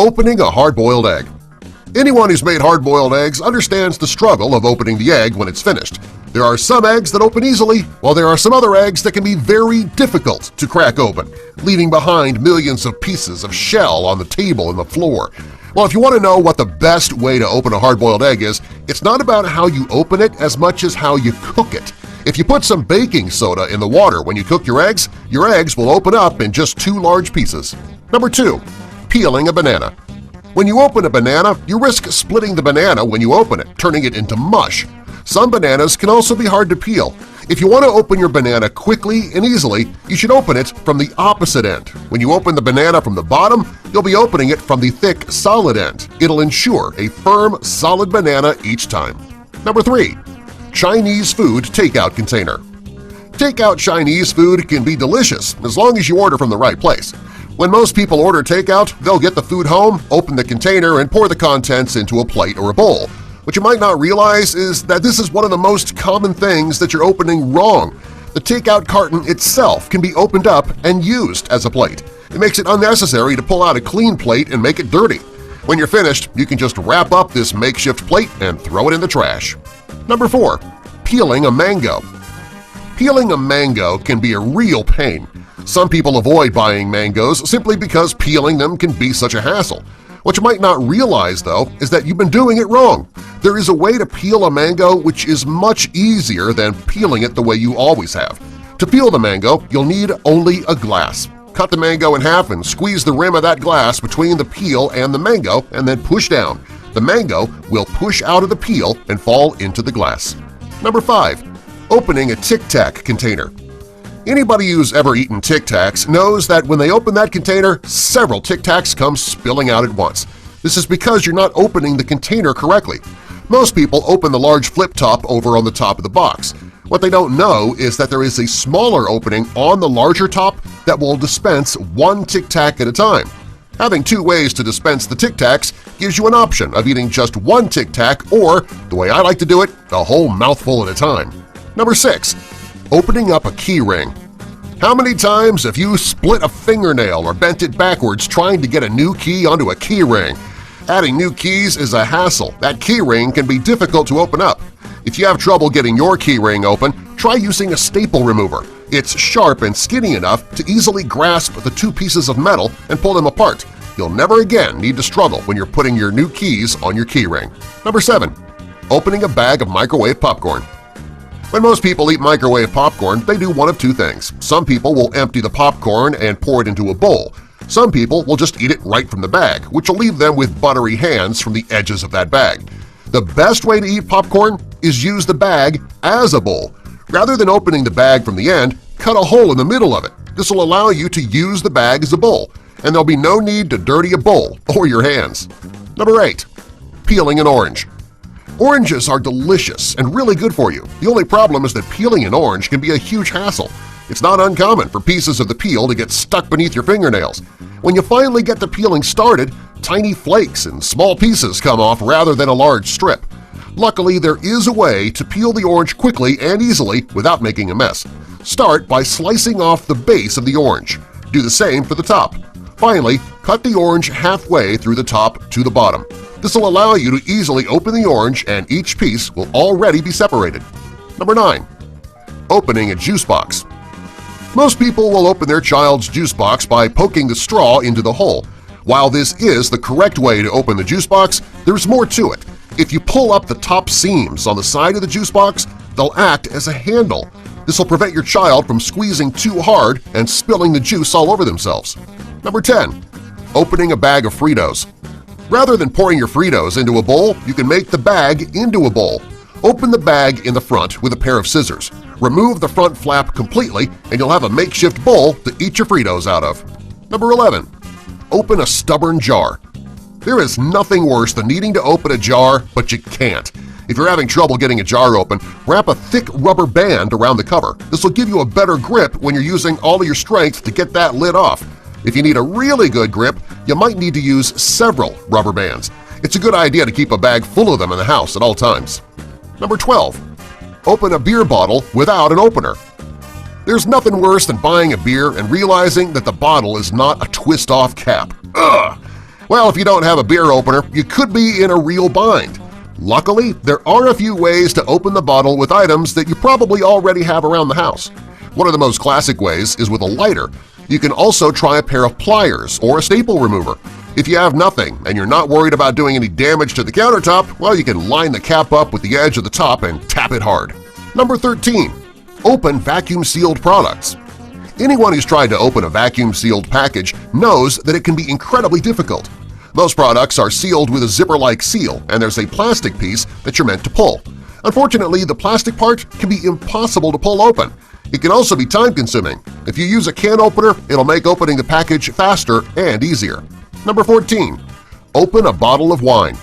Opening a hard-boiled egg. Anyone who's made hard-boiled eggs understands the struggle of opening the egg when it's finished. There are some eggs that open easily, while there are some other eggs that can be very difficult to crack open, leaving behind millions of pieces of shell on the table and the floor. Well, if you want to know what the best way to open a hard-boiled egg is, it's not about how you open it as much as how you cook it. If you put some baking soda in the water when you cook your eggs will open up in just 2 large pieces. Number 2. Peeling a banana. When you open a banana, you risk splitting the banana when you open it, turning it into mush. Some bananas can also be hard to peel. If you want to open your banana quickly and easily, you should open it from the opposite end. When you open the banana from the bottom, you'll be opening it from the thick, solid end. It'll ensure a firm, solid banana each time. Number 3. Chinese food takeout container. Takeout Chinese food can be delicious as long as you order from the right place. When most people order takeout, they'll get the food home, open the container, and pour the contents into a plate or a bowl. What you might not realize is that this is one of the most common things that you're opening wrong. The takeout carton itself can be opened up and used as a plate. It makes it unnecessary to pull out a clean plate and make it dirty. When you're finished, you can just wrap up this makeshift plate and throw it in the trash. Number 4. Peeling a mango. Peeling a mango can be a real pain. Some people avoid buying mangoes simply because peeling them can be such a hassle. What you might not realize, though, is that you've been doing it wrong. There is a way to peel a mango which is much easier than peeling it the way you always have. To peel the mango, you'll need only a glass. Cut the mango in half and squeeze the rim of that glass between the peel and the mango and then push down. The mango will push out of the peel and fall into the glass. Number 5. Opening a Tic Tac container. Anybody who's ever eaten Tic Tacs knows that when they open that container, several Tic Tacs come spilling out at once. This is because you're not opening the container correctly. Most people open the large flip top over on the top of the box. What they don't know is that there is a smaller opening on the larger top that will dispense 1 Tic Tac at a time. Having 2 ways to dispense the Tic Tacs gives you an option of eating just 1 Tic Tac or, the way I like to do it, a whole mouthful at a time. Number 6. Opening up a key ring. How many times have you split a fingernail or bent it backwards trying to get a new key onto a key ring? Adding new keys is a hassle. That key ring can be difficult to open up. If you have trouble getting your key ring open, try using a staple remover. It's sharp and skinny enough to easily grasp the 2 pieces of metal and pull them apart. You'll never again need to struggle when you're putting your new keys on your key ring. Number 7. Opening a bag of microwave popcorn. When most people eat microwave popcorn, they do one of 2 things. Some people will empty the popcorn and pour it into a bowl. Some people will just eat it right from the bag, which will leave them with buttery hands from the edges of that bag. The best way to eat popcorn is use the bag as a bowl. Rather than opening the bag from the end, cut a hole in the middle of it. This will allow you to use the bag as a bowl, and there'll be no need to dirty a bowl or your hands. Number 8. Peeling an orange. Oranges are delicious and really good for you. The only problem is that peeling an orange can be a huge hassle. It's not uncommon for pieces of the peel to get stuck beneath your fingernails. When you finally get the peeling started, tiny flakes and small pieces come off rather than a large strip. Luckily, there is a way to peel the orange quickly and easily without making a mess. Start by slicing off the base of the orange. Do the same for the top. Finally, cut the orange halfway through the top to the bottom. This will allow you to easily open the orange and each piece will already be separated. Number 9. Opening a juice box. Most people will open their child's juice box by poking the straw into the hole. While this is the correct way to open the juice box, there's more to it. If you pull up the top seams on the side of the juice box, they'll act as a handle. This will prevent your child from squeezing too hard and spilling the juice all over themselves. Number 10. Opening a bag of Fritos. Rather than pouring your Fritos into a bowl, you can make the bag into a bowl. Open the bag in the front with a pair of scissors. Remove the front flap completely and you'll have a makeshift bowl to eat your Fritos out of. Number 11. Open a stubborn jar. There is nothing worse than needing to open a jar, but you can't. If you're having trouble getting a jar open, wrap a thick rubber band around the cover. This will give you a better grip when you're using all of your strength to get that lid off. If you need a really good grip, you might need to use several rubber bands. It's a good idea to keep a bag full of them in the house at all times. Number 12. Open a beer bottle without an opener. There's nothing worse than buying a beer and realizing that the bottle is not a twist-off cap. Ugh! Well, if you don't have a beer opener, you could be in a real bind. Luckily, there are a few ways to open the bottle with items that you probably already have around the house. One of the most classic ways is with a lighter. You can also try a pair of pliers or a staple remover. If you have nothing and you're not worried about doing any damage to the countertop, well, you can line the cap up with the edge of the top and tap it hard. Number 13. Open vacuum-sealed products. Anyone who's tried to open a vacuum-sealed package knows that it can be incredibly difficult. Most products are sealed with a zipper-like seal, and there's a plastic piece that you're meant to pull. Unfortunately, the plastic part can be impossible to pull open. It can also be time-consuming. If you use a can opener, it'll make opening the package faster and easier. Number 14. Open a bottle of wine.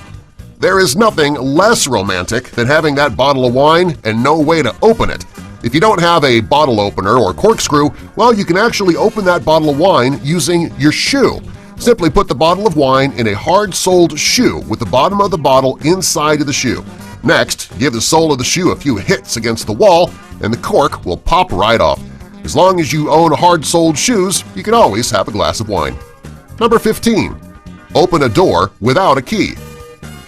There is nothing less romantic than having that bottle of wine and no way to open it. If you don't have a bottle opener or corkscrew, well, you can actually open that bottle of wine using your shoe. Simply put the bottle of wine in a hard-soled shoe with the bottom of the bottle inside of the shoe. Next, give the sole of the shoe a few hits against the wall and the cork will pop right off. As long as you own hard-soled shoes, you can always have a glass of wine. Number 15. Open a door without a key.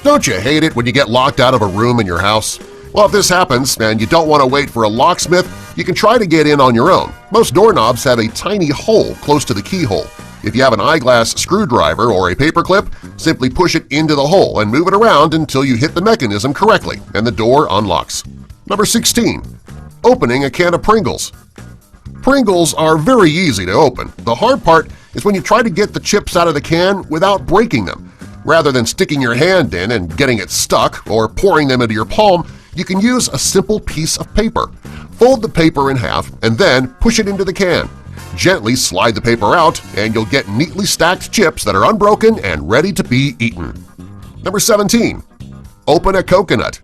Don't you hate it when you get locked out of a room in your house? Well, if this happens and you don't want to wait for a locksmith, you can try to get in on your own. Most doorknobs have a tiny hole close to the keyhole. If you have an eyeglass screwdriver or a paperclip, simply push it into the hole and move it around until you hit the mechanism correctly and the door unlocks. Number 16. Opening a can of Pringles. Pringles are very easy to open. The hard part is when you try to get the chips out of the can without breaking them. Rather than sticking your hand in and getting it stuck or pouring them into your palm, you can use a simple piece of paper. Fold the paper in half and then push it into the can. Gently slide the paper out and you'll get neatly stacked chips that are unbroken and ready to be eaten. Number 17. Open a coconut.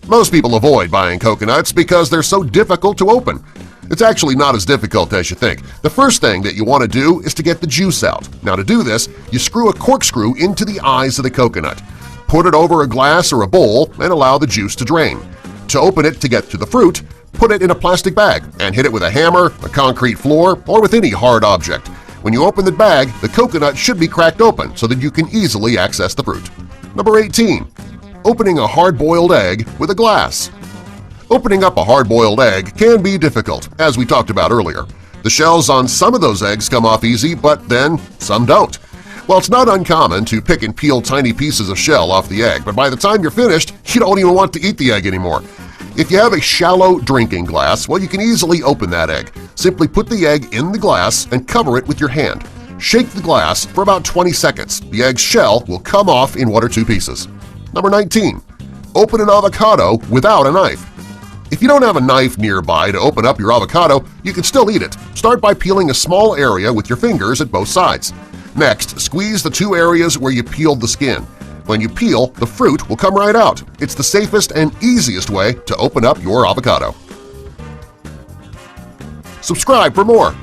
Most people avoid buying coconuts because they're so difficult to open. It's actually not as difficult as you think. The first thing that you want to do is to get the juice out. Now to do this, you screw a corkscrew into the eyes of the coconut. Put it over a glass or a bowl and allow the juice to drain. To open it to get to the fruit, put it in a plastic bag and hit it with a hammer, a concrete floor, or with any hard object. When you open the bag, the coconut should be cracked open so that you can easily access the fruit. Number 18. Opening a hard-boiled egg with a glass. Opening up a hard-boiled egg can be difficult, as we talked about earlier. The shells on some of those eggs come off easy, but then some don't. Well, it's not uncommon to pick and peel tiny pieces of shell off the egg, but by the time you're finished, you don't even want to eat the egg anymore. If you have a shallow drinking glass, well, you can easily open that egg. Simply put the egg in the glass and cover it with your hand. Shake the glass for about 20 seconds. The egg's shell will come off in 1 or 2 pieces. Number 19. Open an avocado without a knife. If you don't have a knife nearby to open up your avocado, you can still eat it. Start by peeling a small area with your fingers at both sides. Next, squeeze the 2 areas where you peeled the skin. When you peel, the fruit will come right out. It's the safest and easiest way to open up your avocado. Subscribe for more!